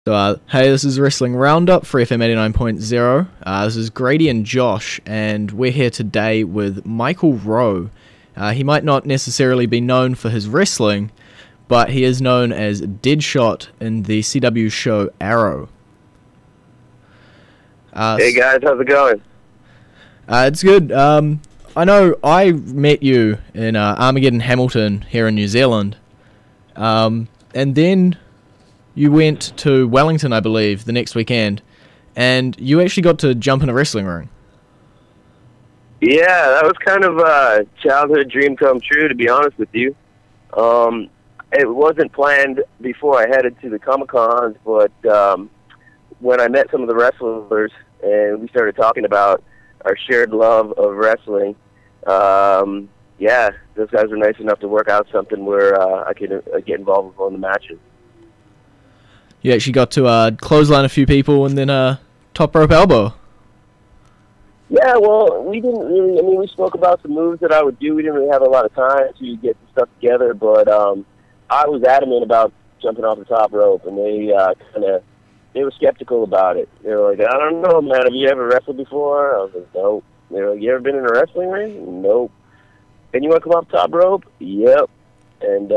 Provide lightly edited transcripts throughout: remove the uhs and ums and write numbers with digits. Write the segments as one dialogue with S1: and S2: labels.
S1: Hey, this is Wrestling Roundup for FM 89.0. This is Grady and Josh, and we're here today with Michael Rowe. He might not necessarily be known for his wrestling, but he is known as Deadshot in the CW show Arrow.
S2: Hey guys, how's it going?
S1: It's good. I know I met you in Armageddon Hamilton here in New Zealand, and then you went to Wellington, I believe, the next weekend, and you actually got to jump in a wrestling ring.
S2: Yeah, that was kind of a childhood dream come true, to be honest with you. It wasn't planned before I headed to the Comic-Cons, but when I met some of the wrestlers and we started talking about our shared love of wrestling, yeah, those guys were nice enough to work out something where I could get involved with one of the matches.
S1: You actually got to clothesline a few people and then top rope elbow.
S2: Yeah, well, we didn't really, we spoke about the moves that I would do. We didn't really have a lot of time to get the stuff together, but I was adamant about jumping off the top rope, and they were skeptical about it. They were like, I don't know, man, have you ever wrestled before? I was like, nope. They were like, you ever been in a wrestling ring? Nope. And you want to come off the top rope? Yep. And,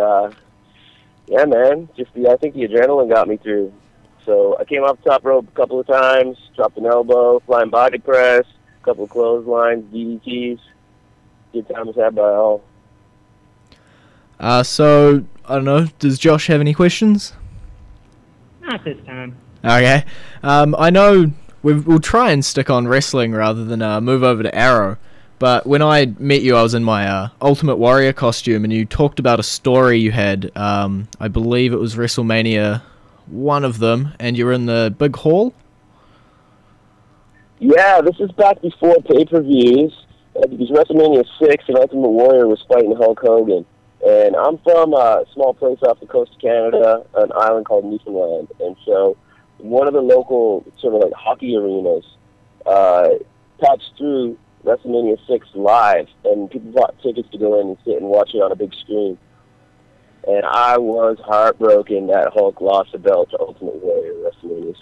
S2: yeah, man, I think the adrenaline got me through. So I came off the top rope a couple of times, dropped an elbow, flying body press, a couple of clotheslines, DDTs. Good times had by all.
S1: So, I don't know, does Josh have any questions?
S3: Not this time.
S1: Okay. I know we'll try and stick on wrestling rather than move over to Arrow. But when I met you, I was in my Ultimate Warrior costume, and you talked about a story you had. I believe it was WrestleMania, one of them, and you were in the big hall?
S2: Yeah, this is back before pay-per-views. Because WrestleMania 6 and Ultimate Warrior was fighting Hulk Hogan. And I'm from a small place off the coast of Canada, an island called Newfoundland. And so one of the local sort of like hockey arenas patched through WrestleMania 6 live, and people bought tickets to go in and sit and watch it on a big screen. And I was heartbroken that Hulk lost the belt to Ultimate Warrior WrestleMania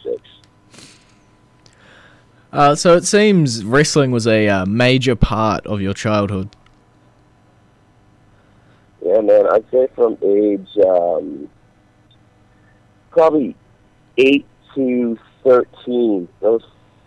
S2: 6.
S1: So it seems wrestling was a major part of your childhood.
S2: Yeah, man, I'd say from age probably 8 to 13, those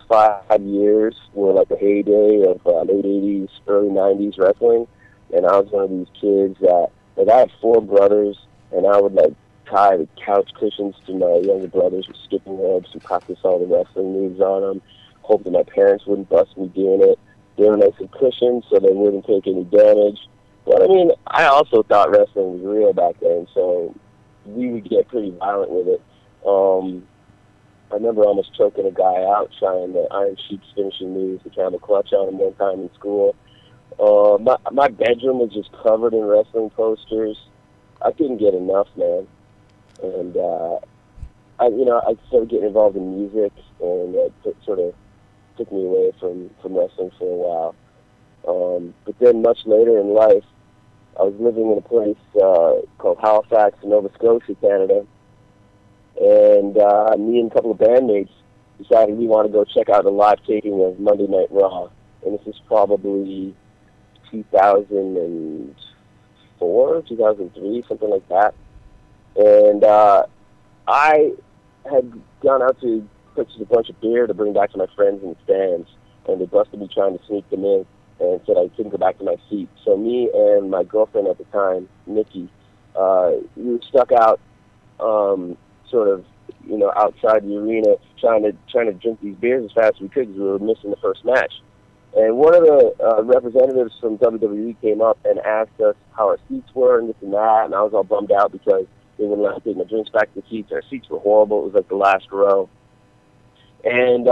S2: 5 years were like the heyday of late 80s, early 90s wrestling. And I was one of these kids that, like, I had 4 brothers, and I would, like, tie the couch cushions to my younger brothers with skipping ropes and practice all the wrestling moves on them, hope that my parents wouldn't bust me doing it. They were nice and cushioned so they wouldn't take any damage. But, I also thought wrestling was real back then, so we would get pretty violent with it. I remember almost choking a guy out trying the Iron Sheik's finishing moves, the camel clutch on him one time in school. My bedroom was just covered in wrestling posters. I couldn't get enough, man. And I started getting involved in music, and it sort of took me away from wrestling for a while. But then much later in life, I was living in a place called Halifax, Nova Scotia, Canada. And me and a couple of bandmates decided we want to go check out a live taping of Monday Night Raw. And this is probably 2004, 2003, something like that. And I had gone out to purchase a bunch of beer to bring back to my friends in the stands. And they busted me trying to sneak them in and said I couldn't go back to my seat. So me and my girlfriend at the time, Nikki, we were stuck out sort of, outside the arena trying to drink these beers as fast as we could because we were missing the first match. And one of the representatives from WWE came up and asked us how our seats were and this and that, and I was all bummed out because they wouldn't let me take my drinks back to the seats. Our seats were horrible. It was like the last row. And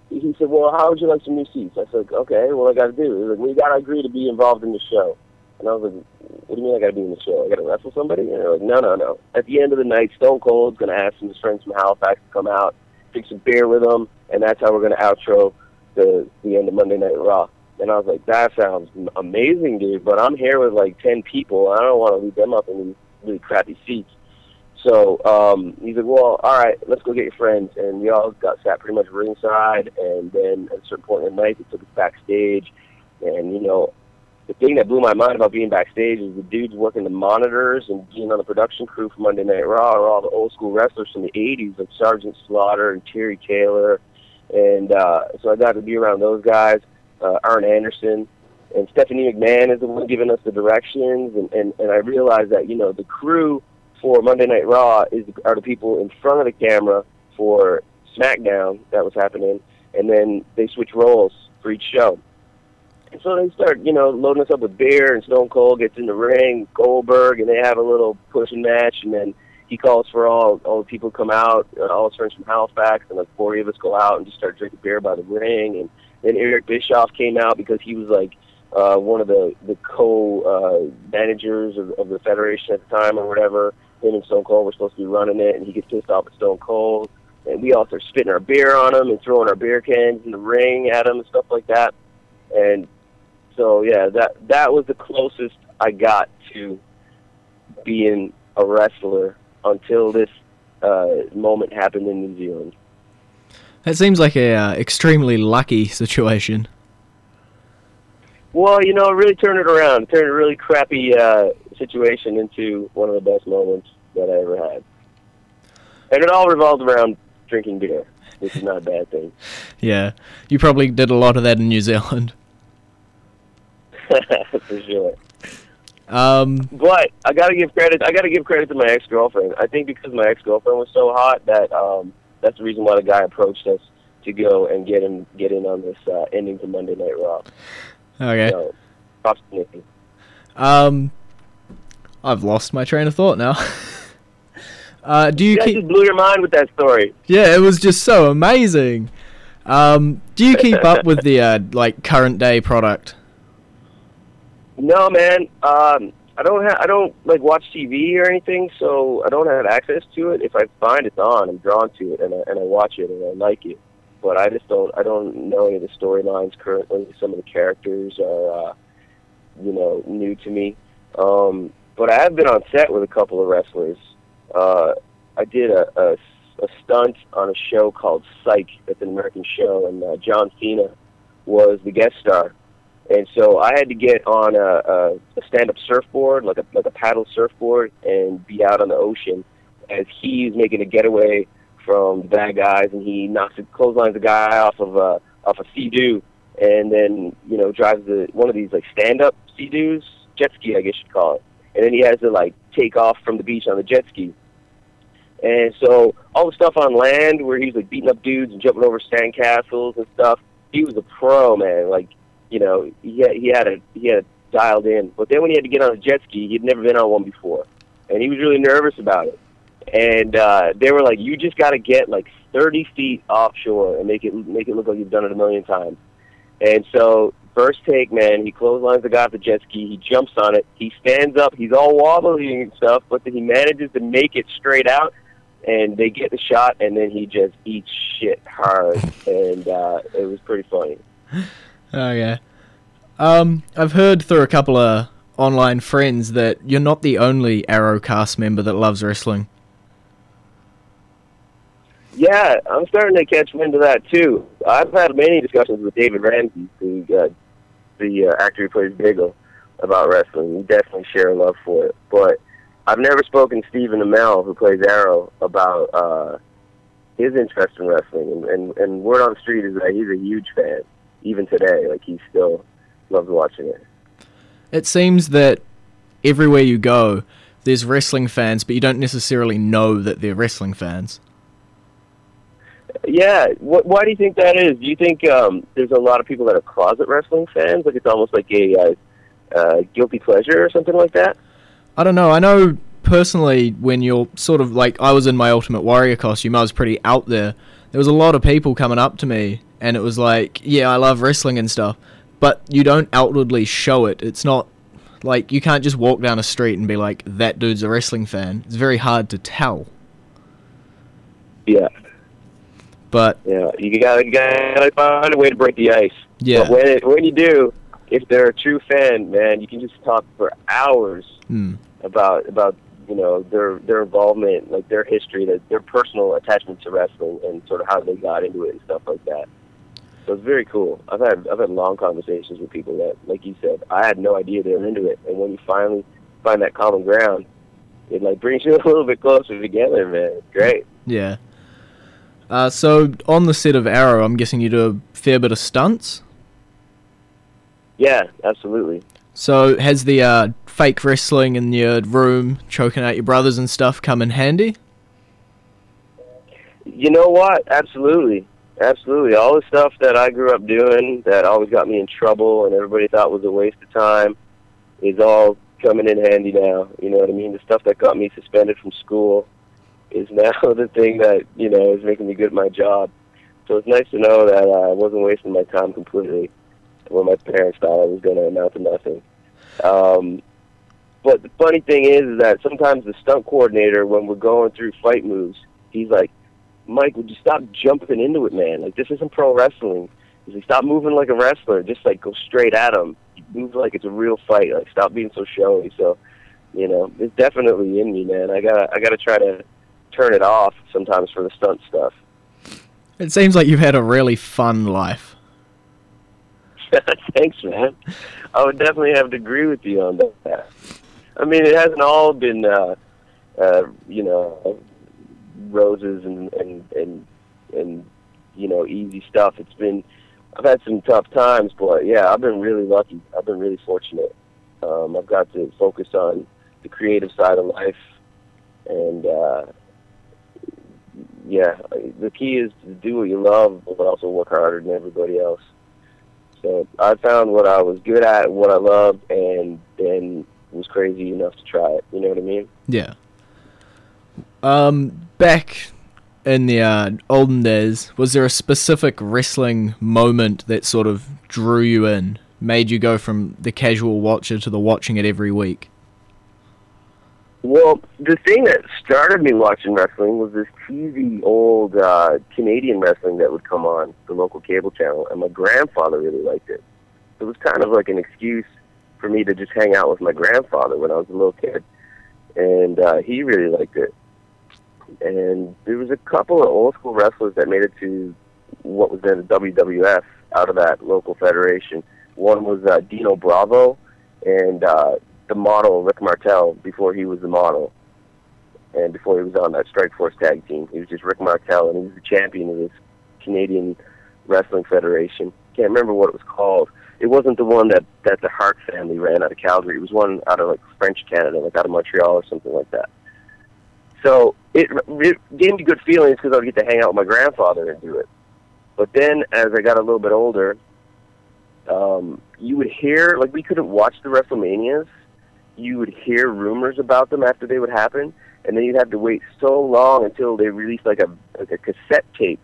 S2: he said, well, how would you like some new seats? I said, okay, what I got to do? He was like, well, you got to agree to be involved in the show. And I was like, what do you mean I got to be in the show? I got to wrestle somebody? And they're like, no. At the end of the night, Stone Cold's going to ask some of his friends from Halifax to come out, drink some beer with him, and that's how we're going to outro the end of Monday Night Raw. And I was like, that sounds amazing, dude, but I'm here with like 10 people. I don't want to leave them up in these really crappy seats. So he's like, well, all right, let's go get your friends. And we all got sat pretty much ringside. And then at a certain point in the night, they took us backstage. And, you know, the thing that blew my mind about being backstage is the dudes working the monitors and being on the production crew for Monday Night Raw are all the old school wrestlers from the 80s, like Sergeant Slaughter and Terry Taylor. And so I got to be around those guys, Arn Anderson. And Stephanie McMahon is the one giving us the directions. And I realized that, you know, the crew for Monday Night Raw are the people in front of the camera for SmackDown that was happening, and then they switch roles for each show. And so they start, you know, loading us up with beer, and Stone Cold gets in the ring with Goldberg, and they have a little pushing match, and then he calls for all the people to come out, all his friends from Halifax, and like 40 of us go out and just start drinking beer by the ring. And then Eric Bischoff came out because he was like one of the co-managers of the Federation at the time or whatever. Him and Stone Cold were supposed to be running it, and he gets pissed off at Stone Cold. And we all start spitting our beer on him and throwing our beer cans in the ring at him and stuff like that. And so, yeah, that was the closest I got to being a wrestler until this moment happened in New Zealand.
S1: That seems like a extremely lucky situation.
S2: Well, you know, it really turned it around. It turned a really crappy situation into one of the best moments that I ever had. And it all revolves around drinking beer, which is not a bad thing.
S1: Yeah, you probably did a lot of that in New Zealand.
S2: For sure.
S1: But
S2: I gotta give credit. I gotta give credit to my ex-girlfriend. I think because my ex-girlfriend was so hot that that's the reason why the guy approached us to go and get in on this ending to Monday Night Raw.
S1: Okay.
S2: So, props to Nikki.
S1: I've lost my train of thought now. Do you
S2: just blew your mind with that story.
S1: Yeah, it was just so amazing. Do you keep up with the like current day product?
S2: No, man. I don't like watch TV or anything, so I don't have access to it. If I find it's on, I'm drawn to it and I watch it and I like it. But I don't know any of the storylines currently. Some of the characters are you know, new to me. But I have been on set with a couple of wrestlers. I did a stunt on a show called Psych. That's an American show, and John Cena was the guest star. And so I had to get on a stand-up surfboard, like a paddle surfboard, and be out on the ocean as he's making a getaway from the bad guys, and he clotheslines the guy off a sea-doo, and then, you know, drives one of these like stand-up sea-doos, jet ski, I guess you'd call it. And then he has to like take off from the beach on the jet ski. And so all the stuff on land where he's like beating up dudes and jumping over sandcastles and stuff, he was a pro, man. Like, you know, he had it dialed in. But then when he had to get on a jet ski, he'd never been on one before, and he was really nervous about it. And they were like, "You just got to get like 30 feet offshore and make it look like you've done it a million times." And so first take, man, he clotheslines the guy off the jet ski. He jumps on it. He stands up. He's all wobbly and stuff, but then he manages to make it straight out. And they get the shot, and then he just eats shit hard, and it was pretty funny.
S1: Oh, yeah. I've heard through a couple of online friends that you're not the only Arrow cast member that loves wrestling.
S2: Yeah, I'm starting to catch wind of that, too. I've had many discussions with David Ramsey, the actor who plays Diggle, about wrestling. We definitely share a love for it. But I've never spoken to Stephen Amell, who plays Arrow, about his interest in wrestling. And word on the street is that he's a huge fan, even today. Like, he still loves watching it.
S1: It seems that everywhere you go, there's wrestling fans, but you don't necessarily know that they're wrestling fans.
S2: Yeah, why do you think that is? Do you think there's a lot of people that are closet wrestling fans? Like, it's almost like a guilty pleasure or something like that?
S1: I don't know. I know personally when you're sort of like, I was in my Ultimate Warrior costume, I was pretty out there. There was a lot of people coming up to me, and it was like, yeah, I love wrestling and stuff, but you don't outwardly show it. It's not like, you can't just walk down a street and be like, that dude's a wrestling fan. It's very hard to tell.
S2: Yeah.
S1: But
S2: yeah, you gotta find a way to break the ice.
S1: Yeah.
S2: But when you do, if they're a true fan, man, you can just talk for hours about their involvement, like their history, their personal attachment to wrestling, and sort of how they got into it and stuff like that. So it's very cool. I've had long conversations with people that, like you said, I had no idea they were into it, and when you finally find that common ground, it like brings you a little bit closer together, man. It's great.
S1: Yeah. So on the set of Arrow, I'm guessing you do a fair bit of stunts?
S2: Yeah, absolutely.
S1: So has the fake wrestling in your room, choking out your brothers and stuff, come in handy?
S2: You know what? Absolutely. Absolutely. All the stuff that I grew up doing that always got me in trouble and everybody thought was a waste of time is all coming in handy now. You know what I mean? The stuff that got me suspended from school is now the thing that, is making me good at my job. So it's nice to know that I wasn't wasting my time completely when my parents thought I was going to amount to nothing. But the funny thing is that sometimes the stunt coordinator, when we're going through fight moves, he's like, Mike, would you stop jumping into it, man? Like, this isn't pro wrestling. He's like, stop moving like a wrestler. Just, like, go straight at him. Move like it's a real fight. Like, stop being so showy. So, it's definitely in me, man. I gotta try to turn it off sometimes for the stunt stuff.
S1: It seems like you've had a really fun life.
S2: Thanks, man. I would definitely have to agree with you on that. I mean, it hasn't all been, roses and easy stuff. I've had some tough times, but yeah, I've been really lucky. I've been really fortunate. I've got to focus on the creative side of life, and the key is to do what you love, but also work harder than everybody else. So I found what I was good at, what I loved, and then was crazy enough to try it. You know what I mean?
S1: Yeah. Back in the olden days, was there a specific wrestling moment that sort of drew you in, made you go from the casual watcher to the watching it every week?
S2: Well, the thing that started me watching wrestling was this cheesy old Canadian wrestling that would come on the local cable channel, and my grandfather really liked it. It was kind of like an excuse for me to just hang out with my grandfather when I was a little kid, and he really liked it. And there was a couple of old school wrestlers that made it to what was then the WWF out of that local federation. One was Dino Bravo, and the model, Rick Martel, before he was the model, and before he was on that Strike Force tag team. He was just Rick Martel, and he was the champion of this Canadian Wrestling Federation. Can't remember what it was called. It wasn't the one that the Hart family ran out of Calgary. It was one out of, like, French Canada, like out of Montreal or something like that. So it gave me good feelings because I would get to hang out with my grandfather and do it. But then as I got a little bit older, you would hear, like, we couldn't watch the WrestleManias. You would hear rumors about them after they would happen, and then you'd have to wait so long until they released like a cassette tape.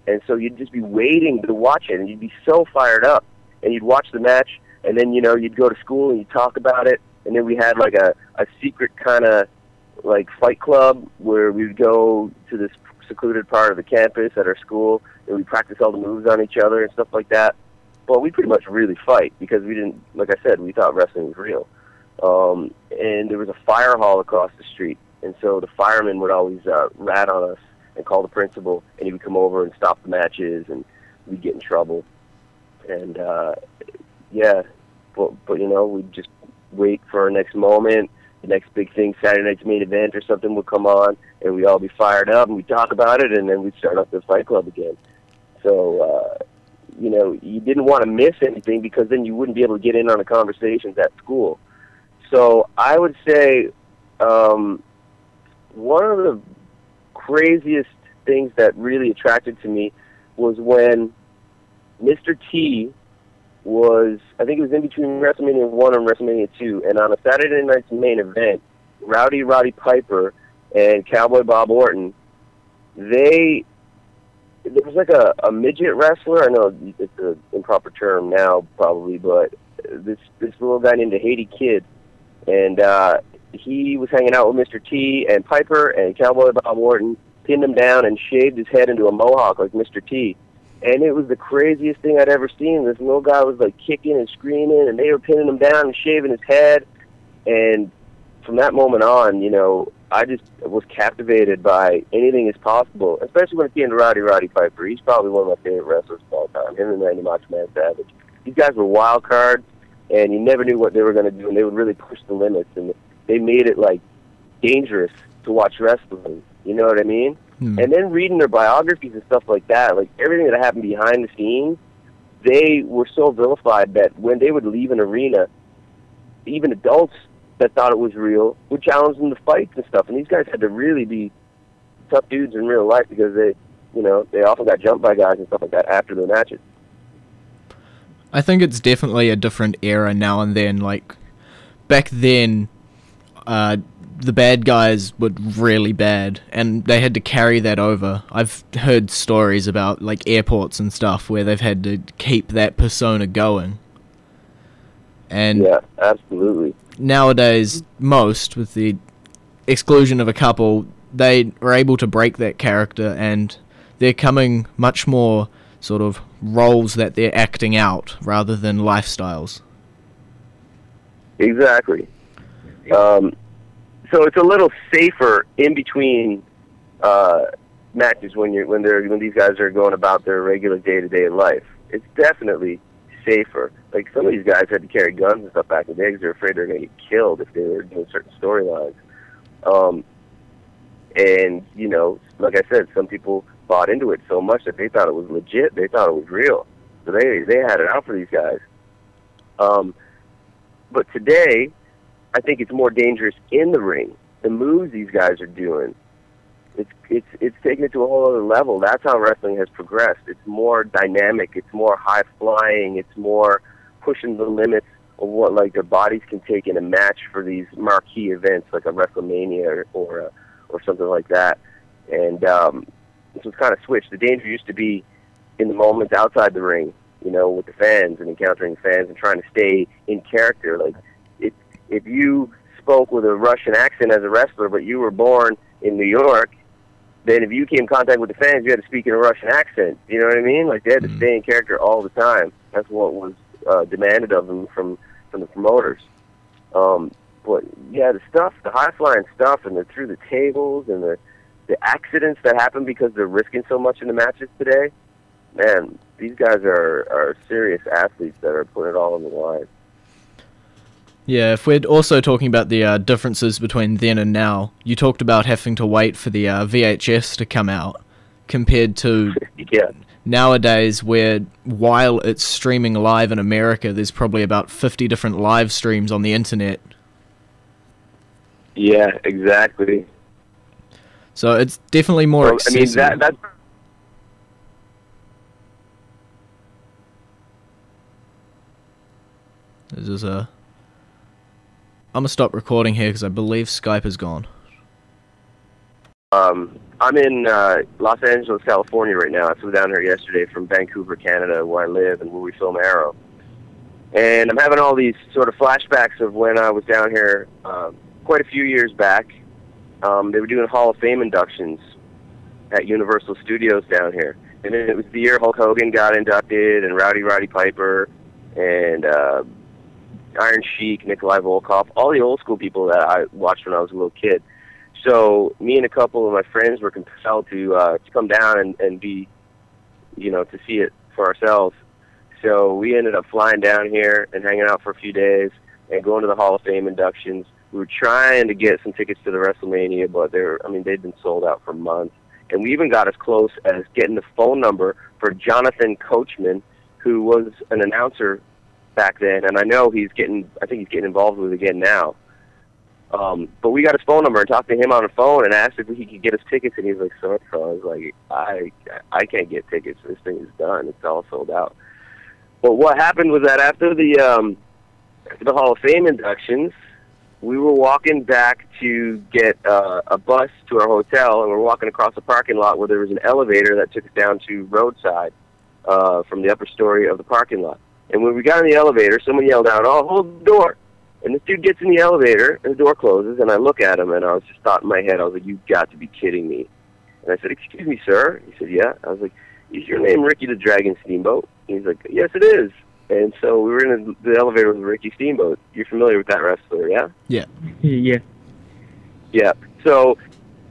S2: And so you'd just be waiting to watch it, and you'd be so fired up. And you'd watch the match, and then, you'd go to school and you'd talk about it. And then we had like a secret kind of like fight club where we'd go to this secluded part of the campus at our school, and we'd practice all the moves on each other and stuff like that. But we pretty much really fight because we didn't, like I said, we thought wrestling was real. And there was a fire hall across the street, and so the firemen would always rat on us and call the principal, and he would come over and stop the matches, and we'd get in trouble. And but we'd just wait for our next moment. The next big thing, Saturday night's main event or something, would come on, and we'd all be fired up, and we'd talk about it, and then we'd start up the fight club again. So you didn't want to miss anything because then you wouldn't be able to get in on the conversations at school. So I would say one of the craziest things that really attracted to me was when Mr. T was, I think it was in between WrestleMania 1 and WrestleMania 2, and on a Saturday night's main event, Rowdy Roddy Piper and Cowboy Bob Orton, there was like a midget wrestler. I know it's an improper term now probably, but this little guy named the Haiti Kid, and he was hanging out with Mr. T, and Piper and Cowboy Bob Orton pinned him down and shaved his head into a mohawk like Mr. T. And it was the craziest thing I'd ever seen. This little guy was like kicking and screaming, and they were pinning him down and shaving his head. And from that moment on, I just was captivated by anything is possible, especially when it came to Roddy Piper. He's probably one of my favorite wrestlers of all time, him and Randy Macho Man Savage. These guys were wild cards, and you never knew what they were going to do, and they would really push the limits, and they made it, like, dangerous to watch wrestling. You know what I mean? And then reading their biographies and stuff like that, like, everything that happened behind the scenes, they were so vilified that when they would leave an arena, even adults that thought it was real would challenge them to fights and stuff. And these guys had to really be tough dudes in real life because they often got jumped by guys and stuff like that after their matches.
S1: I think it's definitely a different era now and then. Like, back then, the bad guys were really bad, and they had to carry that over. I've heard stories about, like, airports and stuff where they've had to keep that persona going. And
S2: yeah, absolutely.
S1: Nowadays, most, with the exclusion of a couple, they are able to break that character, and they're coming much more sort of roles that they're acting out rather than lifestyles.
S2: Exactly. So it's a little safer in between matches when these guys are going about their regular day-to-day life. It's definitely safer. Like, some of these guys had to carry guns and stuff back in the day because they're afraid they're going to get killed if they were doing certain storylines. And, like I said, some people bought into it so much that they thought it was legit. They thought it was real. So they had it out for these guys. But today, I think it's more dangerous in the ring. The moves these guys are doing, it's taken it to a whole other level. That's how wrestling has progressed. It's more dynamic. It's more high flying. It's more pushing the limits of what, like, their bodies can take in a match for these marquee events like a WrestleMania or something like that. And so it's kind of switched. The danger used to be in the moments outside the ring, with the fans and encountering fans and trying to stay in character. Like, if you spoke with a Russian accent as a wrestler, but you were born in New York, then if you came in contact with the fans, you had to speak in a Russian accent. You know what I mean? Like, they had to stay in character all the time. That's what was demanded of them from the promoters. But yeah, the high-flying stuff, and through the tables, and the accidents that happen because they're risking so much in the matches today, man, these guys are serious athletes that are putting it all on the line.
S1: Yeah, if we're also talking about the differences between then and now, you talked about having to wait for the VHS to come out, compared to nowadays where, while it's streaming live in America, there's probably about 50 different live streams on the internet.
S2: Yeah, exactly.
S1: So it's definitely more accessible.
S2: I mean, that's...
S1: This is I'm gonna stop recording here because I believe Skype is gone.
S2: I'm in Los Angeles, California right now. I flew down here yesterday from Vancouver, Canada, where I live and where we film Arrow. And I'm having all these sort of flashbacks of when I was down here quite a few years back. They were doing Hall of Fame inductions at Universal Studios down here. And it was the year Hulk Hogan got inducted, and Roddy Piper, and Iron Sheik, Nikolai Volkov, all the old school people that I watched when I was a little kid. So me and a couple of my friends were compelled to come down and be, to see it for ourselves. So we ended up flying down here and hanging out for a few days and going to the Hall of Fame inductions. We were trying to get some tickets to the WrestleMania, but they'd been sold out for months. And we even got as close as getting the phone number for Jonathan Coachman, who was an announcer back then, and I think he's getting involved with it again now. But we got his phone number and talked to him on the phone and asked if he could get us tickets, and he's like, "So I was like, I can't get tickets. This thing is done. It's all sold out." But what happened was that after the Hall of Fame inductions, we were walking back to get a bus to our hotel, and we're walking across a parking lot where there was an elevator that took us down to roadside from the upper story of the parking lot. And when we got in the elevator, someone yelled out, "Oh, hold the door." And this dude gets in the elevator, and the door closes, and I look at him, and I was just thought in my head, I was like, "You've got to be kidding me." And I said, "Excuse me, sir." He said, "Yeah." I was like, "Is your name Ricky the Dragon Steamboat?" He's like, "Yes, it is." And so we were in the elevator with Ricky Steamboat. You're familiar with that wrestler, yeah?
S1: Yeah.
S3: Yeah.
S2: Yeah. So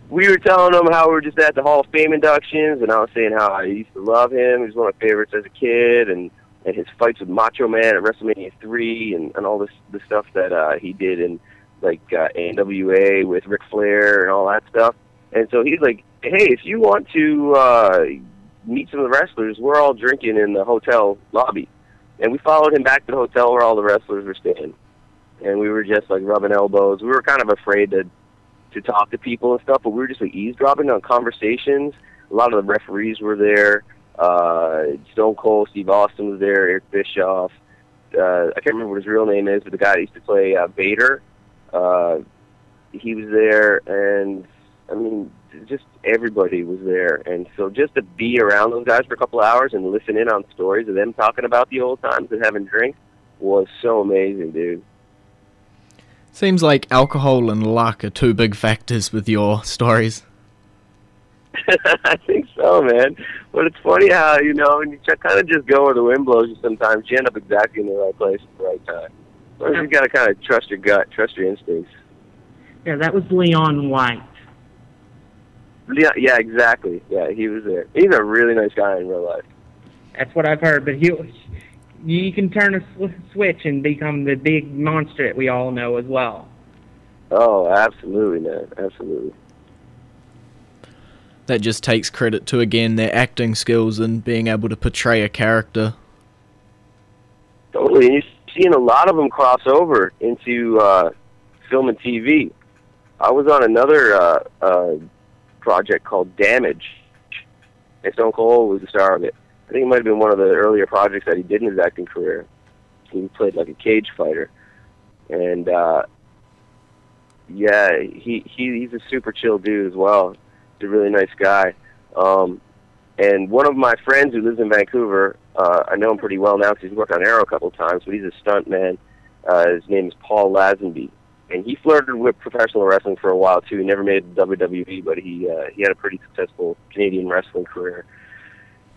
S2: we were telling him how we were just at the Hall of Fame inductions, and I was saying how I used to love him. He was one of my favorites as a kid, and his fights with Macho Man at WrestleMania 3, and all the stuff that he did in like NWA with Ric Flair and all that stuff. And so he's like, hey, if you want to meet some of the wrestlers, we're all drinking in the hotel lobby. And we followed him back to the hotel where all the wrestlers were staying. And we were just like rubbing elbows. We were kind of afraid to talk to people and stuff, but we were just like eavesdropping on conversations. A lot of the referees were there. Stone Cold, Steve Austin was there, Eric Bischoff. I can't remember what his real name is, but the guy that used to play Vader, he was there, and I mean, just everybody was there. And so just to be around those guys for a couple of hours and listen in on stories of them talking about the old times and having drinks was so amazing, dude.
S1: Seems like alcohol and luck are two big factors with your stories.
S2: I think so, man. But it's funny how, you know, when you kind of just go where the wind blows you sometimes, you end up exactly in the right place at the right time. So you got to kind of trust your gut, trust your instincts.
S3: Yeah, that was Leon White.
S2: Yeah, exactly. Yeah, he was there. He's a really nice guy in real life.
S3: That's what I've heard, but you can turn a switch and become the big monster that we all know as well.
S2: Oh, absolutely, man. Absolutely.
S1: That just takes credit to, again, their acting skills and being able to portray a character.
S2: Totally. And you're seeing a lot of them cross over into film and TV. I was on another project called Damage, and Stone Cold was the star of it. I think it might have been one of the earlier projects that he did in his acting career. He played like a cage fighter. And, yeah, he's a super chill dude as well. He's a really nice guy. And one of my friends who lives in Vancouver, I know him pretty well now because he's worked on Arrow a couple of times, but he's a stunt man. His name is Paul Lazenby. And he flirted with professional wrestling for a while, too. He never made the WWE, but he had a pretty successful Canadian wrestling career.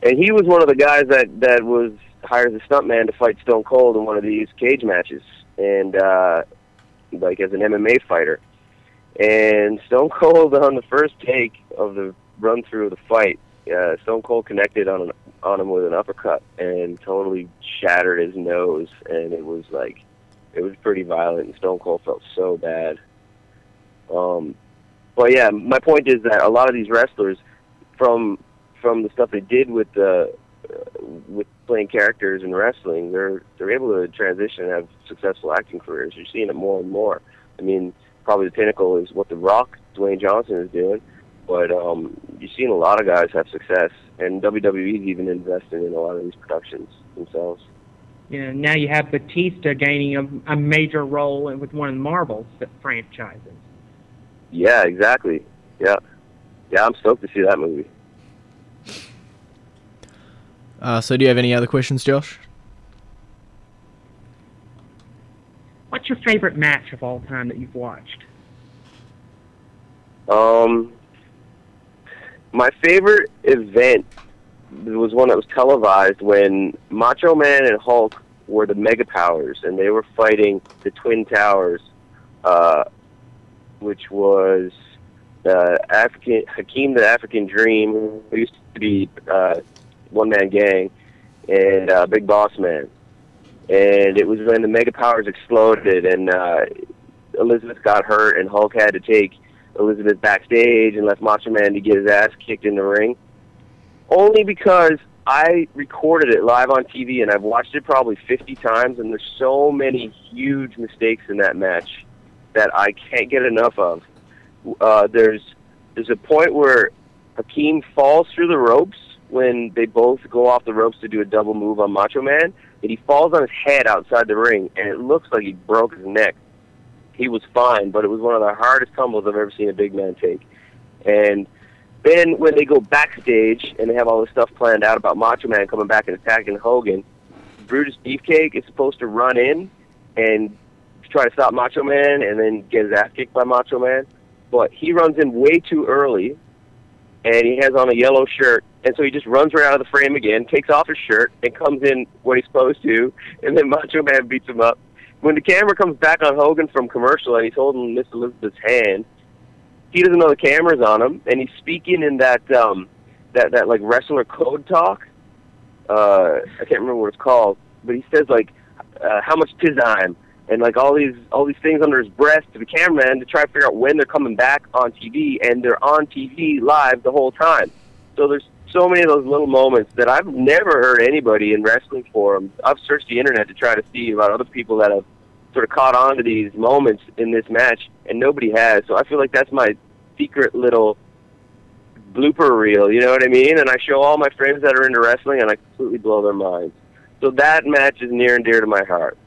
S2: And he was one of the guys that was hired as a stuntman to fight Stone Cold in one of these cage matches, and like as an MMA fighter. And Stone Cold, on the first take of the run-through of the fight, Stone Cold connected on him with an uppercut and totally shattered his nose, and it was pretty violent, and Stone Cold felt so bad. But yeah, my point is that a lot of these wrestlers, from the stuff they did with playing characters in wrestling, they're able to transition and have successful acting careers. You're seeing it more and more. I mean, probably the pinnacle is what The Rock, Dwayne Johnson, is doing, but you're seeing a lot of guys have success, and WWE's even investing in a lot of these productions themselves.
S3: Yeah, now you have Batista gaining a major role with one of the Marvel franchises.
S2: Yeah, exactly. Yeah, I'm stoked to see that movie.
S1: So do you have any other questions, Josh?
S3: What's your favorite match of all time that you've watched?
S2: My favorite event was one that was televised when Macho Man and Hulk were the Mega Powers, and they were fighting the Twin Towers, which was Hakeem the African Dream, who used to be one-man gang, and Big Boss Man. And it was when the Mega Powers exploded, and Elizabeth got hurt, and Hulk had to take Elizabeth backstage and left Macho Man to get his ass kicked in the ring. Only because I recorded it live on TV, and I've watched it probably 50 times, and there's so many huge mistakes in that match that I can't get enough of. There's a point where Hakeem falls through the ropes when they both go off the ropes to do a double move on Macho Man, and he falls on his head outside the ring, and it looks like he broke his neck. He was fine, but it was one of the hardest tumbles I've ever seen a big man take. And then when they go backstage and they have all this stuff planned out about Macho Man coming back and attacking Hogan, Brutus Beefcake is supposed to run in and try to stop Macho Man and then get his ass kicked by Macho Man. But he runs in way too early, and he has on a yellow shirt, And so he just runs right out of the frame again, takes off his shirt, and comes in when he's supposed to, and then Macho Man beats him up. When the camera comes back on Hogan from commercial and he's holding Miss Elizabeth's hand, he doesn't know the camera's on him, and he's speaking in that like wrestler code talk. I can't remember what it's called, but he says like, "How much 'tis I'm," and like all these things under his breath to the cameraman to try to figure out when they're coming back on TV, and they're on TV live the whole time. So there's so many of those little moments that I've never heard anybody in wrestling forums. I've searched the internet to try to see about other people that have sort of caught on to these moments in this match, and nobody has. So I feel like that's my secret little blooper reel, you know what I mean? And I show all my friends that are into wrestling, and I completely blow their minds. So that match is near and dear to my heart.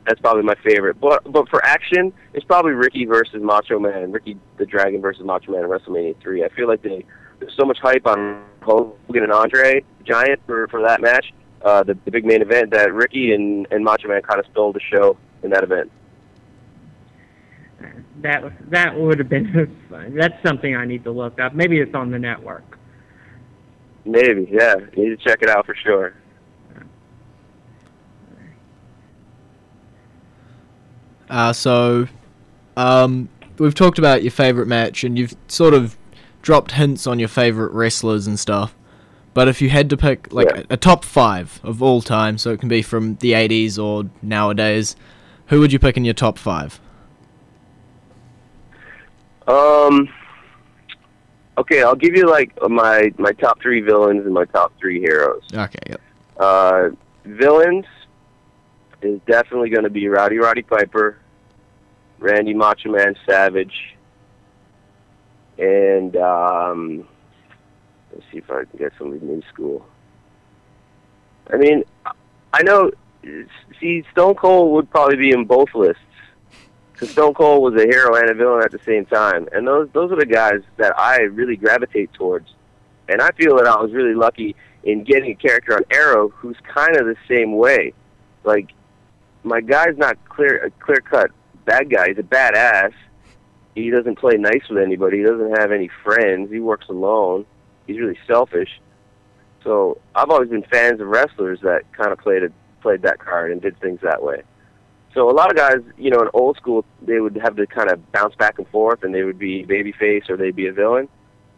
S2: That's probably my favorite. But for action, it's probably Ricky versus Macho Man, Ricky the Dragon versus Macho Man in WrestleMania 3. I feel like there's so much hype on Hogan and Andre Giant for that match, the big main event, that Ricky and Macho Man kind of stole the show in that event.
S3: That would have been fun. That's something I need to look up. Maybe it's on the network.
S2: Maybe, yeah. You need to check it out for sure.
S1: We've talked about your favorite match, and you've sort of dropped hints on your favorite wrestlers and stuff. But if you had to pick like a top 5 of all time, so it can be from the 80s or nowadays, who would you pick in your top 5?
S2: Okay, I'll give you like my top 3 villains and my top 3 heroes.
S1: Okay, yep.
S2: Villains is definitely going to be Roddy Piper, Randy Macho Man Savage, and let's see if I can get somebody new school. I mean, I know. See, Stone Cold would probably be in both lists, because Stone Cold was a hero and a villain at the same time, and those are the guys that I really gravitate towards. And I feel that I was really lucky in getting a character on Arrow who's kind of the same way. Like, my guy's not a clear-cut bad guy. He's a badass. He doesn't play nice with anybody. He doesn't have any friends. He works alone. He's really selfish. So I've always been fans of wrestlers that kind of played that card and did things that way. So a lot of guys, you know, in old school, they would have to kind of bounce back and forth, and they would be babyface or they'd be a villain.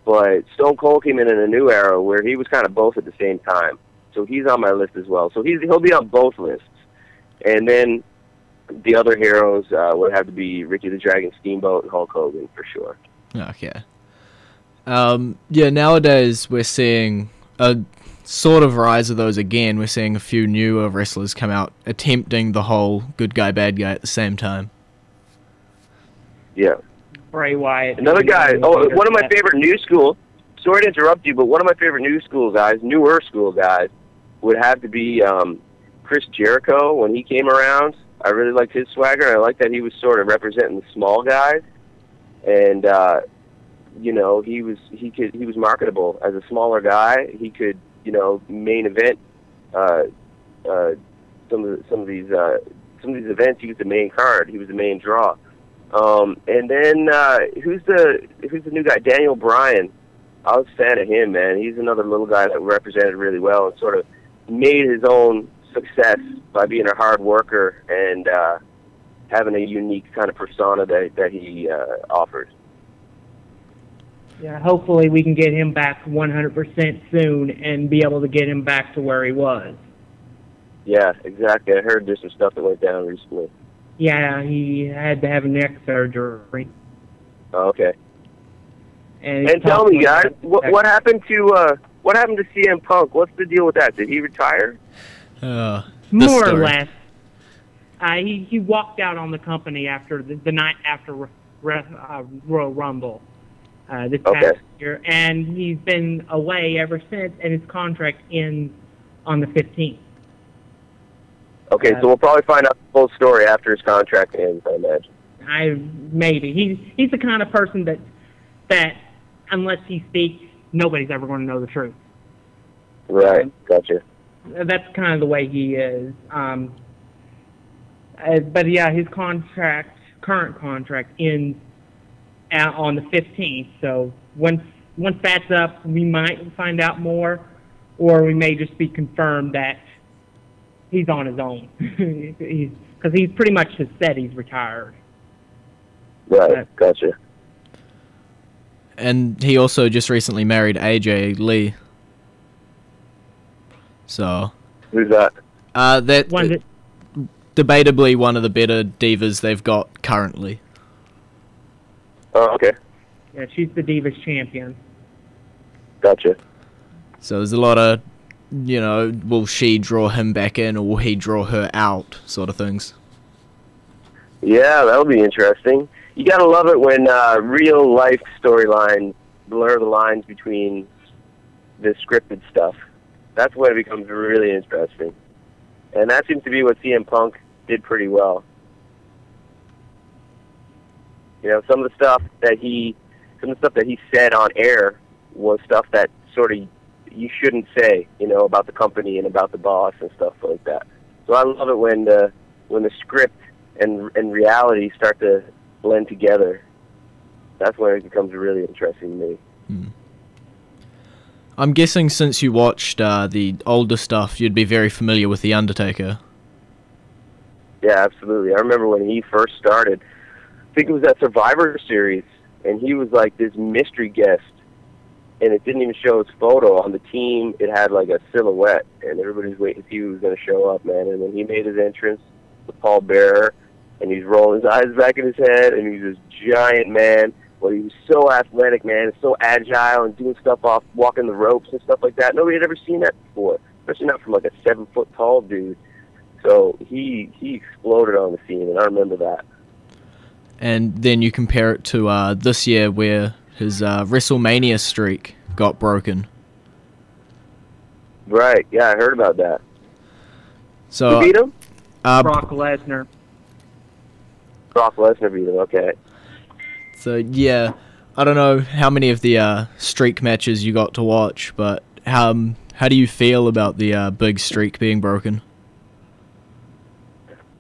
S2: But Stone Cold came in a new era where he was kind of both at the same time. So he's on my list as well. So he'll be on both lists. And then the other heroes would have to be Ricky the Dragon Steamboat and Hulk Hogan for sure.
S1: Okay. Yeah, nowadays we're seeing a sort of rise of those again. We're seeing a few newer wrestlers come out attempting the whole good guy, bad guy at the same time.
S2: Yeah.
S3: Bray Wyatt.
S2: Another guy, one of my favorite new school, sorry to interrupt you, but one of my favorite newer school guys, would have to be Chris Jericho when he came around. I really liked his swagger, and I liked that he was sort of representing the small guys. And, you know, he was marketable as a smaller guy. He could, you know, main event some of these events. He was the main card. He was the main draw. And then who's the new guy? Daniel Bryan. I was a fan of him, man. He's another little guy that represented really well and sort of made his own success by being a hard worker and having a unique kind of persona that he offers.
S3: Yeah, hopefully we can get him back 100% soon and be able to get him back to where he was.
S2: Yeah, exactly. I heard there's some stuff that went down recently.
S3: Yeah, he had to have a neck surgery.
S2: Oh, okay.
S3: And
S2: tell me, guys, what happened to CM Punk? What's the deal with that? Did he retire?
S3: More or less. He walked out on the company after the night after Royal Rumble this past year, and he's been away ever since, and his contract ends on the 15th.
S2: Okay, so we'll probably find out the full story after his contract ends, I imagine.
S3: Maybe. He's the kind of person that unless he speaks, nobody's ever going to know the truth.
S2: Right, gotcha.
S3: That's kind of the way he is. But yeah, his current contract ends on the 15th. So once once that's up, we might find out more, or we may just be confirmed that he's on his own. Because he's pretty much has said he's retired.
S2: Right, gotcha.
S1: And he also just recently married AJ Lee. So.
S2: Who's that?
S1: Debatably one of the better divas they've got currently.
S2: Oh, okay.
S3: Yeah, she's the Divas champion.
S2: Gotcha.
S1: So there's a lot of, you know, will she draw him back in or will he draw her out sort of things.
S2: Yeah, that'll be interesting. You gotta love it when real life storylines blur the lines between the scripted stuff. That's when it becomes really interesting. And that seems to be what CM Punk did pretty well. You know, some of the stuff that he said on air was stuff that sort of you shouldn't say, you know, about the company and about the boss and stuff like that. So I love it when the script and reality start to blend together. That's when it becomes really interesting to me.
S1: I'm guessing since you watched the older stuff, you'd be very familiar with The Undertaker.
S2: Yeah, absolutely. I remember when he first started, I think it was that Survivor Series, and he was like this mystery guest, and it didn't even show his photo. On the team, it had like a silhouette, and everybody's waiting to see who was going to show up, man. And then he made his entrance with Paul Bearer, and he's rolling his eyes back in his head, and he's this giant man. Well, he was so athletic, man, and so agile and doing stuff off, walking the ropes and stuff like that. Nobody had ever seen that before, especially not from like a 7-foot-tall dude. So he exploded on the scene, and I remember that.
S1: And then you compare it to this year where his WrestleMania streak got broken.
S2: Right, yeah, I heard about that.
S1: So,
S2: who beat him?
S3: Brock Lesnar.
S2: Brock Lesnar beat him, okay.
S1: So, yeah, I don't know how many of the streak matches you got to watch, but how do you feel about the big streak being broken?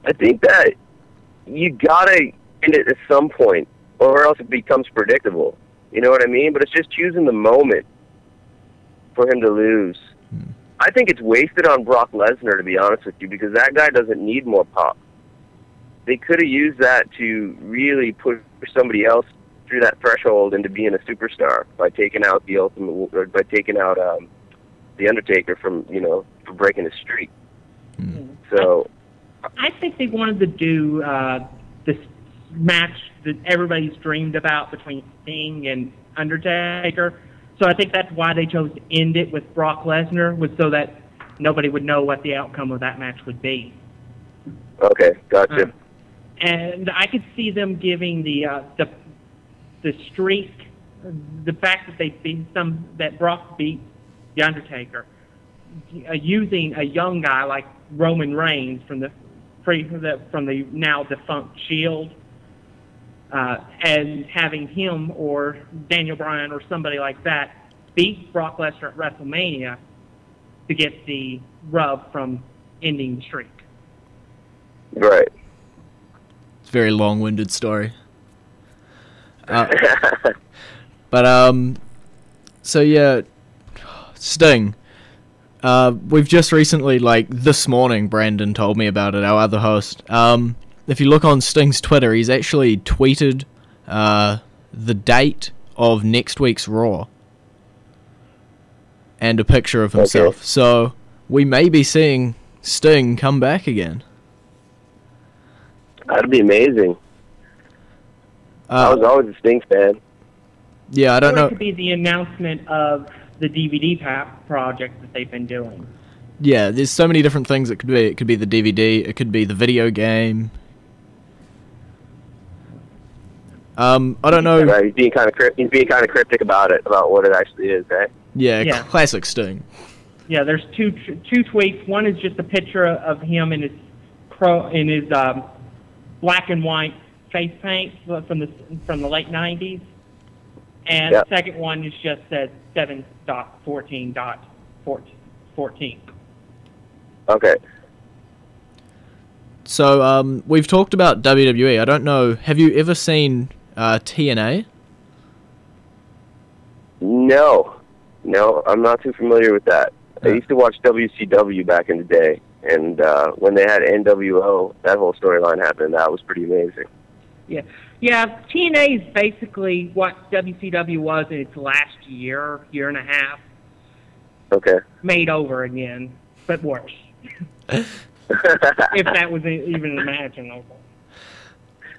S2: I think that you gotta end it at some point, or else it becomes predictable. You know what I mean? But it's just choosing the moment for him to lose. I think it's wasted on Brock Lesnar, to be honest with you, because that guy doesn't need more pop. They could have used that to really push somebody else through that threshold into being a superstar by taking out the the Undertaker from, you know, for breaking his streak. So
S3: I think they wanted to do this match that everybody's dreamed about between Sting and Undertaker. So I think that's why they chose to end it with Brock Lesnar, was so that nobody would know what the outcome of that match would be.
S2: Okay, gotcha.
S3: And I could see them giving the streak, the fact that that Brock beat the Undertaker, using a young guy like Roman Reigns from the now defunct Shield, and having him or Daniel Bryan or somebody like that beat Brock Lesnar at WrestleMania to get the rub from ending the streak.
S2: Right.
S1: It's a very long-winded story. So yeah, Sting. We've just recently, like this morning, Brandon told me about it, our other host. If you look on Sting's Twitter, he's actually tweeted the date of next week's Raw and a picture of himself. Okay. So we may be seeing Sting come back again.
S2: That'd be amazing. I was always a Sting fan.
S1: Yeah, I don't know.
S3: It could be the announcement of the DVD project that they've been doing.
S1: Yeah, there's so many different things it could be. It could be the DVD. It could be the video game. I don't know.
S2: Right, he's being kind of cryptic about it, about what it actually is, right?
S1: Yeah, classic Sting.
S3: Yeah, there's two tweets. One is just a picture of him in his black and white face paint from the late 90s. And the second one is just said 7.14.14.
S2: Okay.
S1: So we've talked about WWE. I don't know. Have you ever seen TNA?
S2: No, I'm not too familiar with that. I used to watch WCW back in the day, and when they had NWO, that whole storyline happened. That was pretty amazing.
S3: Yeah. TNA is basically what WCW was in its last year and a half.
S2: Okay.
S3: Made over again, but worse. If that was even imaginable.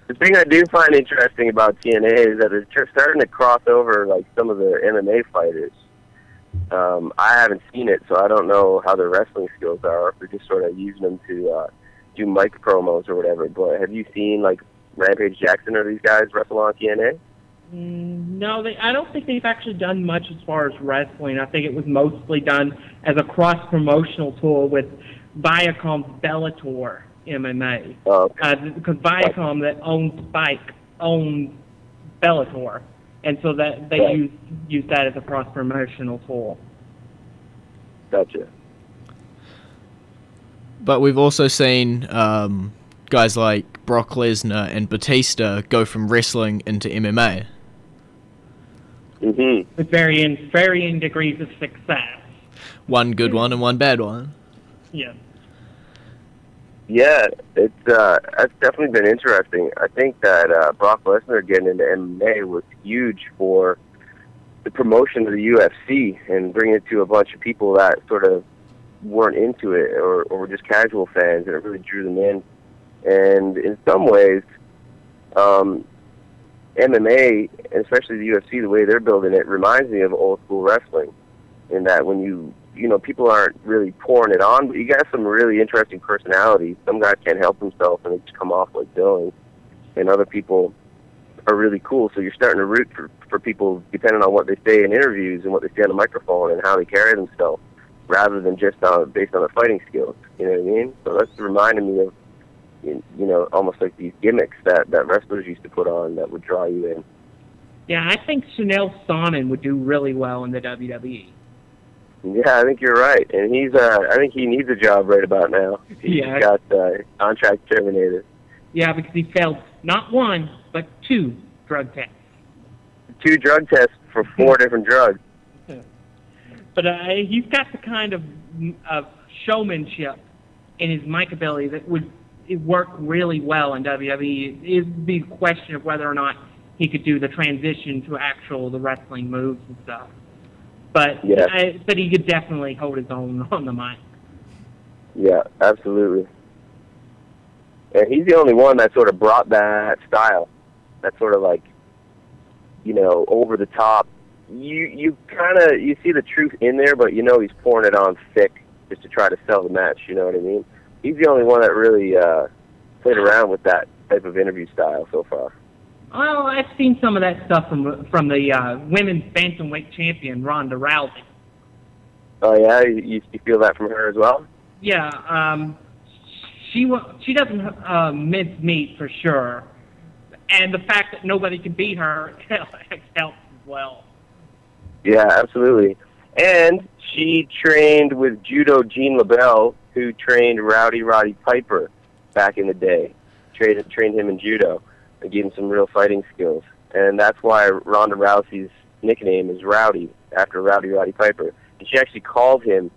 S2: The thing I do find interesting about TNA is that they're starting to cross over like some of the MMA fighters. I haven't seen it, so I don't know how their wrestling skills are, or if they're just sort of using them to do mic promos or whatever. But have you seen like Rampage Jackson or these guys wrestle on TNA?
S3: No, I don't think they've actually done much as far as wrestling. I think it was mostly done as a cross-promotional tool with Viacom's Bellator MMA.
S2: Oh, okay.
S3: Because Viacom that owns Spike owns Bellator, and so that they use that as a cross-promotional tool.
S2: Gotcha.
S1: But we've also seen guys like Brock Lesnar and Batista go from wrestling into MMA.
S2: Mm-hmm.
S3: With varying degrees of success.
S1: One good one and one bad one.
S3: Yeah.
S2: Yeah, that's definitely been interesting. I think that Brock Lesnar getting into MMA was huge for the promotion of the UFC and bringing it to a bunch of people that sort of weren't into it or were just casual fans, and it really drew them in. And in some ways, MMA, especially the UFC, the way they're building it, reminds me of old school wrestling. In that when you people aren't really pouring it on, but you got some really interesting personalities. Some guys can't help themselves and they just come off like villains, and other people are really cool. So you're starting to root for people depending on what they say in interviews and what they say on the microphone and how they carry themselves, rather than just based on their fighting skills. You know what I mean? So that's reminding me of almost like these gimmicks that wrestlers used to put on that would draw you in.
S3: Yeah, I think Chanel Sonnen would do really well in the WWE.
S2: Yeah, I think you're right, and I think he needs a job right about now. He's got contract terminated.
S3: Yeah, because he failed not one, but 2 drug tests.
S2: 2 drug tests for 4 different drugs.
S3: But he's got the kind of showmanship in his mic ability that would work really well in WWE. It would be a question of whether or not he could do the transition to the wrestling moves and stuff. But but he could definitely hold his own on the mic.
S2: Yeah, absolutely. And he's the only one that sort of brought that style. That sort of like, over the top. You see the truth in there, but he's pouring it on thick just to try to sell the match. You know what I mean? He's the only one that really played around with that type of interview style so far.
S3: Well, I've seen some of that stuff from the women's bantamweight champion, Ronda Rousey.
S2: Oh, yeah? You feel that from her as well?
S3: Yeah. She doesn't mince meat for sure. And the fact that nobody can beat her helps as well.
S2: Yeah, absolutely. And she trained with Judo Gene LaBelle, who trained Rowdy Roddy Piper back in the day. Trained him in judo and gave him some real fighting skills. And that's why Ronda Rousey's nickname is Rowdy, after Rowdy Roddy Piper. And she actually called him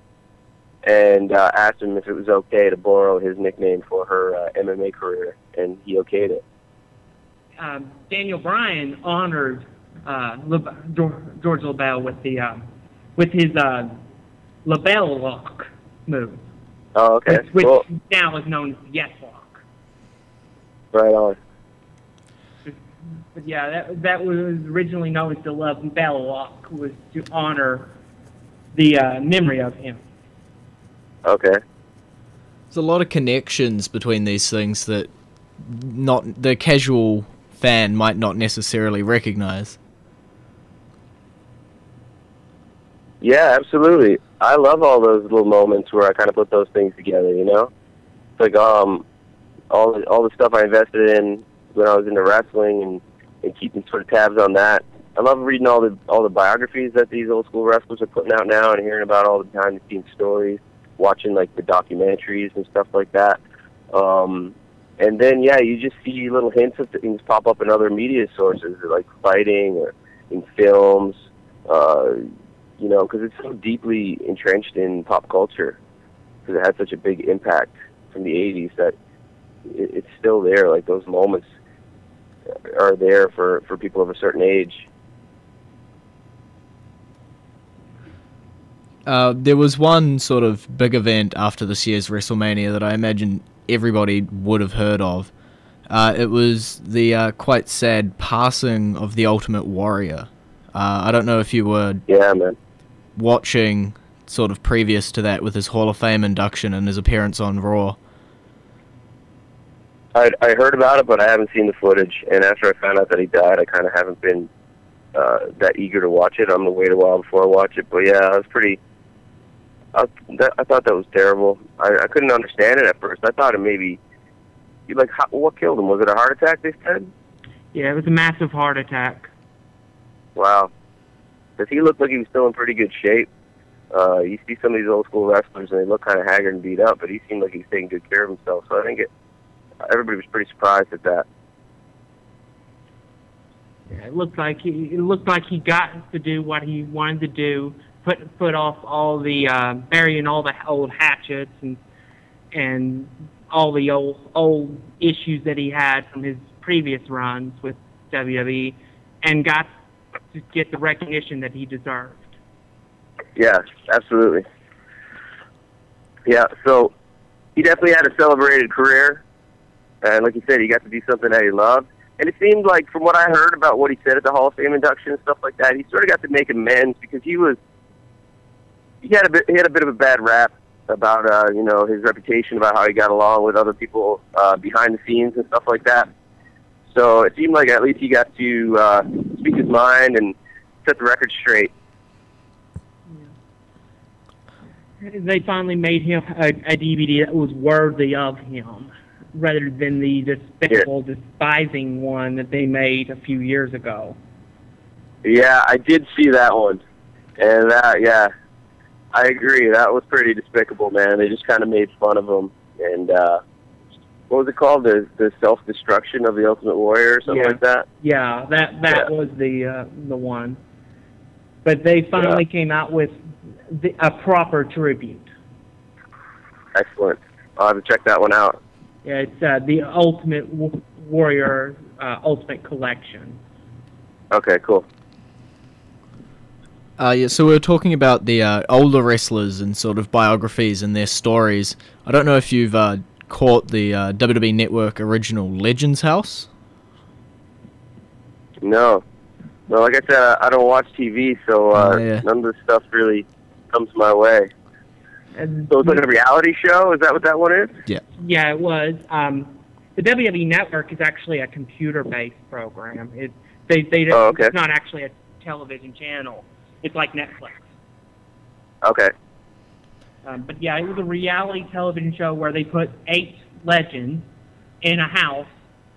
S2: and asked him if it was okay to borrow his nickname for her MMA career, and he okayed it.
S3: Daniel Bryan honored George LaBelle with his LaBelle lock move.
S2: Oh, okay.
S3: Which now is known as the Yes Lock.
S2: Right on.
S3: But yeah, that was originally known as the LaBelle Lock, was to honor the memory of him.
S2: Okay.
S1: There's a lot of connections between these things that the casual fan might not necessarily recognize.
S2: Yeah, absolutely. I love all those little moments where I kind of put those things together, It's like all the stuff I invested in when I was into wrestling and keeping sort of tabs on that. I love reading all the biographies that these old school wrestlers are putting out now and hearing about all the behind the scenes stories, watching like the documentaries and stuff like that. And then you just see little hints of things pop up in other media sources, like fighting or in films. You know, because it's so deeply entrenched in pop culture, because it had such a big impact from the 80s that it's still there. Like, those moments are there for people of a certain age.
S1: There was one sort of big event after this year's WrestleMania that I imagine everybody would have heard of. It was the quite sad passing of the Ultimate Warrior. I don't know if you were watching sort of previous to that with his Hall of Fame induction and his appearance on Raw.
S2: I heard about it, but I haven't seen the footage. And after I found out that he died, I kind of haven't been that eager to watch it. I'm going to wait a while before I watch it. But yeah, I was pretty... I thought that was terrible. I couldn't understand it at first. I thought it maybe... what killed him? Was it a heart attack, they said?
S3: Yeah, it was a massive heart attack.
S2: Wow. Because he looked like he was still in pretty good shape. You see some of these old school wrestlers, and they look kind of haggard and beat up, but he seemed like he was taking good care of himself. So I think everybody was pretty surprised at that.
S3: Yeah, it looked like he got to do what he wanted to do, put off all the burying all the old hatchets and all the old issues that he had from his previous runs with WWE, and got to get the recognition that he deserved.
S2: Yeah, absolutely. Yeah, so he definitely had a celebrated career, and like you said, he got to do something that he loved. And it seemed like, from what I heard about what he said at the Hall of Fame induction and stuff like that, he sort of got to make amends because he had a bit of a bad rap about you know, his reputation, about how he got along with other people behind the scenes and stuff like that. So it seemed like at least he got to speak his mind and set the record straight.
S3: They finally made him a DVD that was worthy of him, rather than the despicable, despising one that they made a few years ago. Yeah,
S2: I did see that one. And yeah, I agree. That was pretty despicable, man. They just kind of made fun of him. And what was it called? The self-destruction of the Ultimate Warrior or something like that?
S3: Yeah, that was the one. But they finally came out with a proper tribute.
S2: Excellent. I'll have to check that one out.
S3: Yeah, it's the Ultimate Warrior Ultimate Collection.
S1: Okay, cool. Yeah, so we were talking about the older wrestlers and sort of biographies and their stories. I don't know if you've caught the WWE Network original Legends House?
S2: No. Well, like I said, I don't watch TV, so none of this stuff really comes my way. So it's like a reality show? Is that what that one is?
S1: Yeah.
S3: Yeah, it was. The WWE Network is actually a computer-based program. It's not actually a television channel. It's like Netflix.
S2: Okay.
S3: But yeah, it was a reality television show where they put 8 legends in a house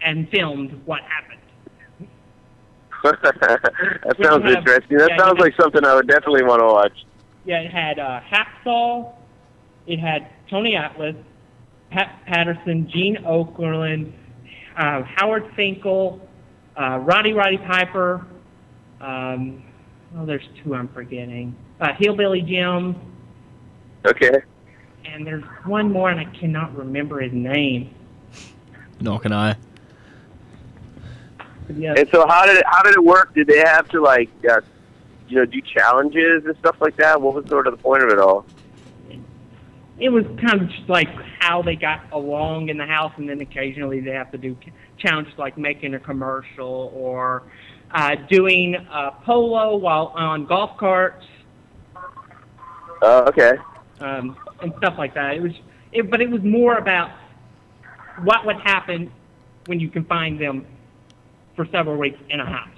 S3: and filmed what happened.
S2: That sounds interesting. That sounds like something I would definitely want to watch.
S3: Yeah, it had Hacksaw, it had Tony Atlas, Pat Patterson, Gene Okerlund, Howard Finkel, Roddy Piper, there's 2 I'm forgetting, Hillbilly Jim.
S2: Okay.
S3: And there's one more, and I cannot remember his name.
S1: Nor can I.
S3: Yeah.
S2: And so how did it work? Did they have to do challenges and stuff like that? What was sort of the point of it all?
S3: It was kind of just like how they got along in the house, and then occasionally they have to do challenges like making a commercial or doing polo while on golf carts.
S2: Okay.
S3: And stuff like that. But it was more about what would happen when you confine them for several weeks in a house.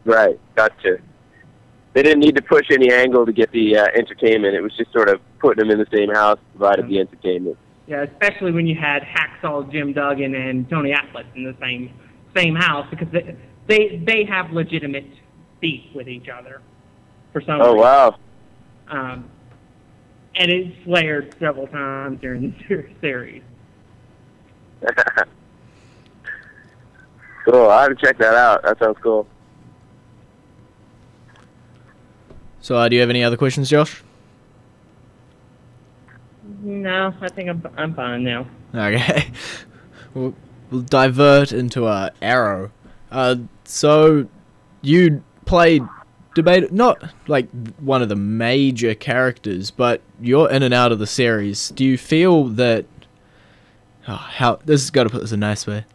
S2: Right, gotcha. They didn't need to push any angle to get the entertainment. It was just sort of putting them in the same house, provided the entertainment.
S3: Yeah, especially when you had Hacksaw Jim Duggan and Tony Atlas in the same house, because they have legitimate beef with each other for some reason.
S2: Oh, wow.
S3: And it's flared several times during the series.
S2: Cool. I'll have to check that out. That sounds cool.
S1: So, do you have any other questions, Josh?
S3: No, I think I'm fine now.
S1: Okay. we'll divert into Arrow. So, you played not like one of the major characters, but you're in and out of the series. Do you feel that... how this has got to put this in a nice way.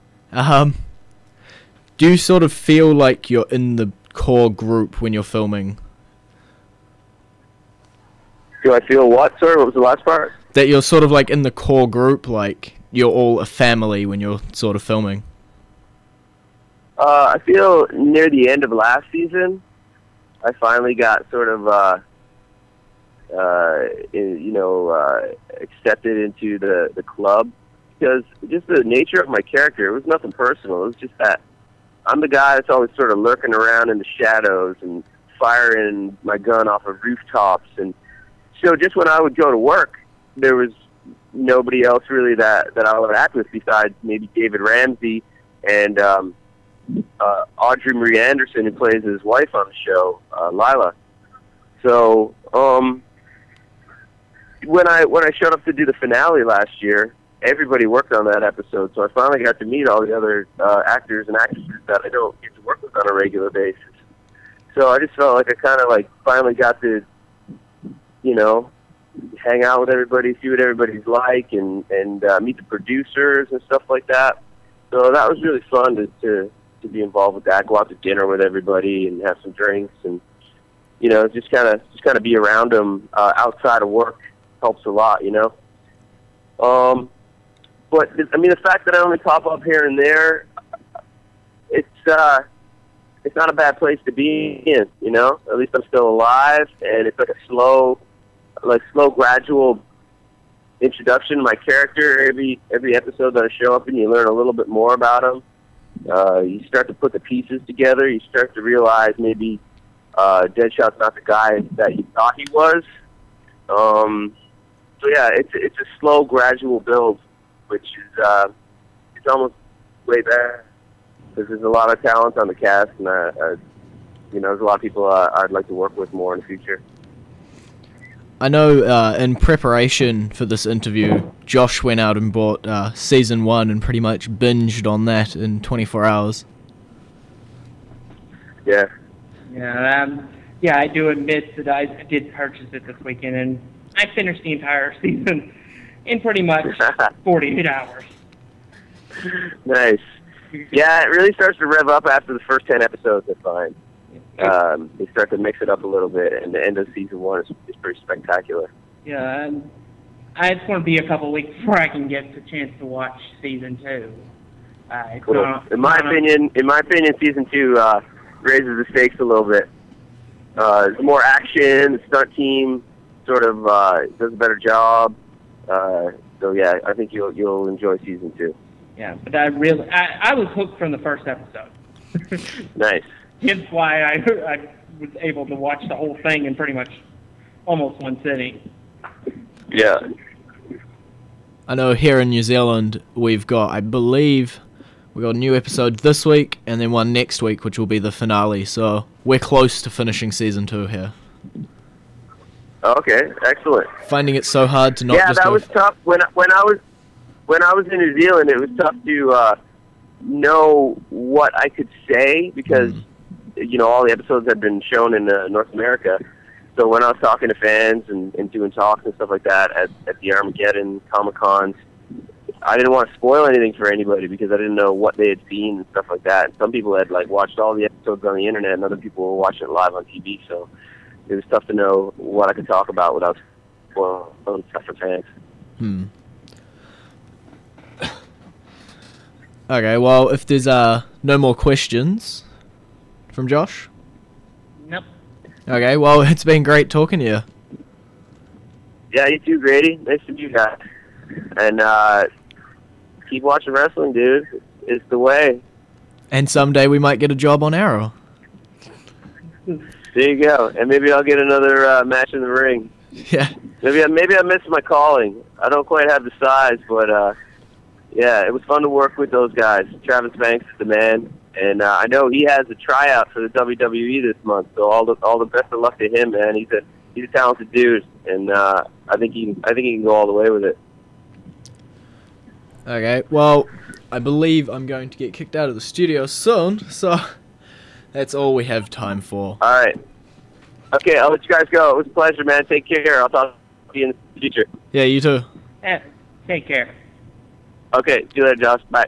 S1: Do you sort of feel like you're in the core group when you're filming?
S2: Do I feel what, sir? What was the last part?
S1: That you're sort of like in the core group, like you're all a family when you're sort of filming?
S2: I feel near the end of last season, I finally got sort of, accepted into the club, because just the nature of my character, it was nothing personal. It was just that I'm the guy that's always sort of lurking around in the shadows and firing my gun off of rooftops. And so just when I would go to work, there was nobody else really that I would act with besides maybe David Ramsey and Audrey Marie Anderson, who plays his wife on the show, Lila. So when I showed up to do the finale last year, everybody worked on that episode, so I finally got to meet all the other actors and actresses that I don't get to work with on a regular basis. So I just felt like I kind of like finally got to, hang out with everybody, see what everybody's like, and meet the producers and stuff like that. So that was really fun to be involved with that. Go out to dinner with everybody and have some drinks, and just kind of be around them outside of work helps a lot, But I mean, the fact that I only pop up here and there, it's not a bad place to be in, At least I'm still alive, and it's like a slow, gradual introduction to my character. Every episode that I show up in, you learn a little bit more about him. You start to put the pieces together. You start to realize maybe Deadshot's not the guy that you thought he was. So yeah, it's a slow, gradual build, which is it's almost way better because there's a lot of talent on the cast, and there's a lot of people I'd like to work with more in the future.
S1: I know in preparation for this interview, Josh went out and bought Season 1 and pretty much binged on that in 24 hours.
S2: Yeah.
S3: Yeah, I do admit that I did purchase it this weekend, and I finished the entire season in pretty much 48 hours.
S2: Nice. Yeah, it really starts to rev up after the first 10 episodes, I find. They start to mix it up a little bit, and the end of Season 1 is pretty spectacular.
S3: Yeah, and it's going to be a couple of weeks before I can get the chance to watch Season 2.
S2: Cool. In my opinion, Season 2 raises the stakes a little bit. There's more action. The stunt team sort of does a better job. So yeah, I think you'll enjoy Season 2.
S3: Yeah, but I was hooked from the first episode.
S2: Nice.
S3: Hence why I was able to watch the whole thing in pretty much almost one sitting.
S2: Yeah.
S1: I know here in New Zealand we've got, I believe, we got a new episode this week and then one next week, which will be the finale. So we're close to finishing Season 2 here.
S2: Okay, excellent.
S1: Finding it so hard to not just
S2: that was tough. When I was in New Zealand, it was tough to know what I could say because all the episodes had been shown in North America. So when I was talking to fans and doing talks and stuff like that at the Armageddon Comic-Cons, I didn't want to spoil anything for anybody because I didn't know what they had seen and stuff like that. And some people had watched all the episodes on the internet, and other people were watching it live on TV. So it was tough to know what I could talk about without spoiling stuff for fans.
S1: Okay, well, if there's no more questions from Josh?
S3: Nope.
S1: Okay, well, it's been great talking to you.
S2: Yeah, you too, Grady. Nice to meet you guys. And keep watching wrestling, dude. It's the way. And
S1: someday we might get a job on Arrow.
S2: There you go. And maybe I'll get another match in the ring.
S1: Yeah.
S2: Maybe I missed my calling. I don't quite have the size, but yeah, it was fun to work with those guys. Travis Banks is the man. And I know he has a tryout for the WWE this month, so all the best of luck to him, man. He's a talented dude, and I think he can go all the way with it.
S1: Okay, well, I believe I'm going to get kicked out of the studio soon, so that's all we have time for.
S2: All right. Okay, I'll let you guys go. It was a pleasure, man. Take care. I'll talk to you in the future.
S1: Yeah, you too.
S3: Take care.
S2: Okay, see you later, Josh. Bye.